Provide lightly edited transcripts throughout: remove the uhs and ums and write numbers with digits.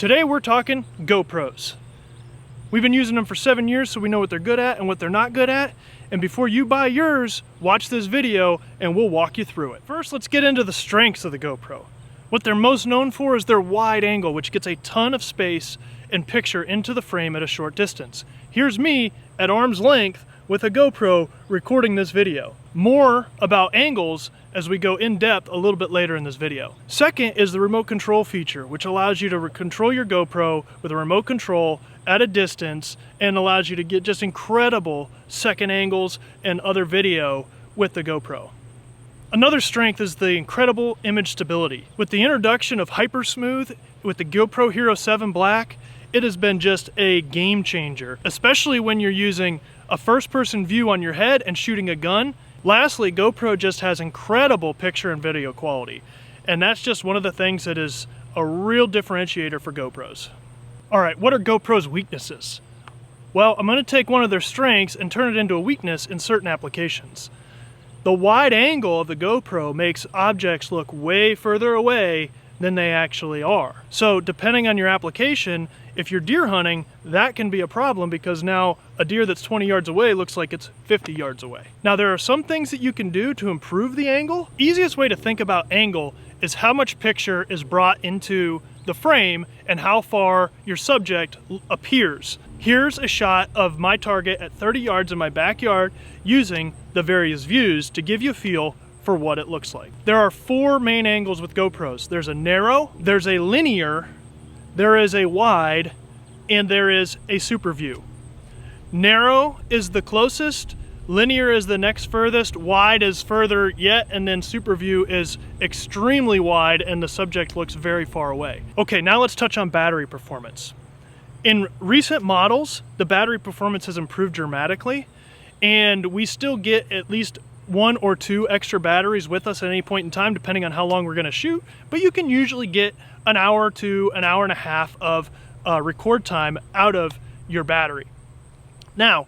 Today we're talking GoPros. We've been using them for 7 years, so we know what they're good at and what they're not good at. And before you buy yours, watch this video and we'll walk you through it. First, let's get into the strengths of the GoPro. What they're most known for is their wide angle, which gets a ton of space and picture into the frame at a short distance. Here's me at arm's length with a GoPro recording this video. More about angles as we go in depth a little bit later in this video. Second is the remote control feature, which allows you to control your GoPro with a remote control at a distance and allows you to get just incredible second angles and other video with the GoPro. Another strength is the incredible image stability. With the introduction of Hypersmooth with the GoPro Hero 7 Black, it has been just a game changer, especially when you're using a first-person view on your head and shooting a gun. Lastly, GoPro just has incredible picture and video quality, and that's just one of the things that is a real differentiator for GoPros. All right, what are GoPro's weaknesses? Well, I'm going to take one of their strengths and turn it into a weakness in certain applications. The wide angle of the GoPro makes objects look way further away than they actually are. So depending on your application, if you're deer hunting, that can be a problem because now a deer that's 20 yards away looks like it's 50 yards away. Now there are some things that you can do to improve the angle. Easiest way to think about angle is how much picture is brought into the frame and how far your subject appears. Here's a shot of my target at 30 yards in my backyard using the various views to give you a feel for what it looks like. There are 4 main angles with GoPros. There's a narrow, there's a linear, there is a wide, and there is a super view. Narrow is the closest, linear is the next furthest, wide is further yet, and then super view is extremely wide and the subject looks very far away. Okay, now let's touch on battery performance. In recent models, the battery performance has improved dramatically, and we still get at least 1 or 2 extra batteries with us at any point in time, depending on how long we're gonna shoot, but you can usually get an hour to an hour and a half of record time out of your battery. Now,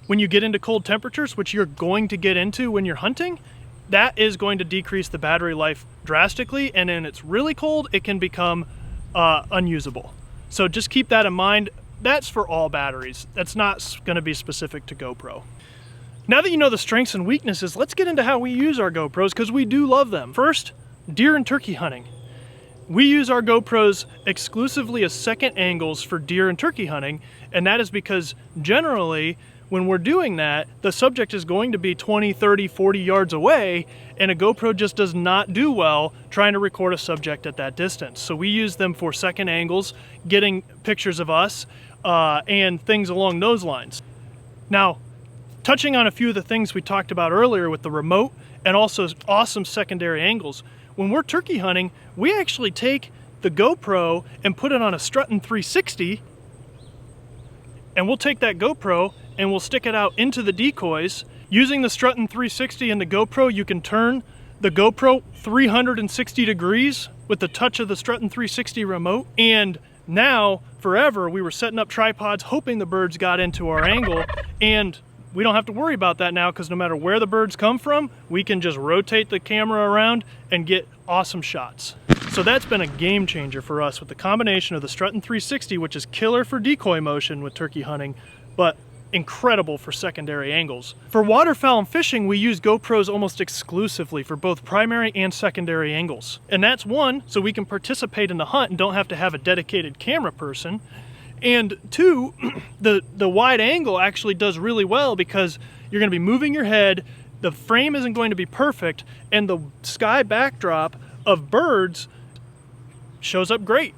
when you get into cold temperatures, which you're going to get into when you're hunting, that is going to decrease the battery life drastically, and when it's really cold, it can become unusable. So just keep that in mind. That's for all batteries. That's not gonna be specific to GoPro. Now that you know the strengths and weaknesses, let's get into how we use our GoPros because we do love them. First, deer and turkey hunting. We use our GoPros exclusively as second angles for deer and turkey hunting, and that is because generally when we're doing that, the subject is going to be 20, 30, 40 yards away, and a GoPro just does not do well trying to record a subject at that distance. So we use them for second angles, getting pictures of us, and things along those lines. Now, touching on a few of the things we talked about earlier with the remote and also awesome secondary angles, when we're turkey hunting, we actually take the GoPro and put it on a STRUTT'N 360, and we'll take that GoPro and we'll stick it out into the decoys. Using the STRUTT'N 360 and the GoPro, you can turn the GoPro 360 degrees with the touch of the STRUTT'N 360 remote. And now, forever, we were setting up tripods hoping the birds got into our angle, and we don't have to worry about that now because no matter where the birds come from, we can just rotate the camera around and get awesome shots. So that's been a game changer for us with the combination of the STRUTT'N 360, which is killer for decoy motion with turkey hunting, but incredible for secondary angles. For waterfowl and fishing, we use GoPros almost exclusively for both primary and secondary angles. And that's one, so we can participate in the hunt and don't have to have a dedicated camera person. And 2, the wide angle actually does really well because you're going to be moving your head, the frame isn't going to be perfect, and the sky backdrop of birds shows up great.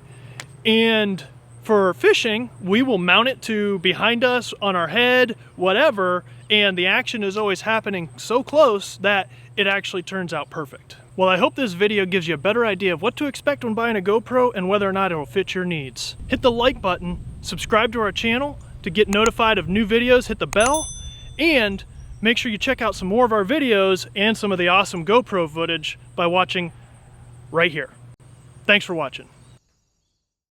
And for fishing, we will mount it to behind us, on our head, whatever, and the action is always happening so close that it actually turns out perfect. Well, I hope this video gives you a better idea of what to expect when buying a GoPro and whether or not it will fit your needs. Hit the like button, subscribe to our channel to get notified of new videos, hit the bell, and make sure you check out some more of our videos and some of the awesome GoPro footage by watching right here. Thanks for watching.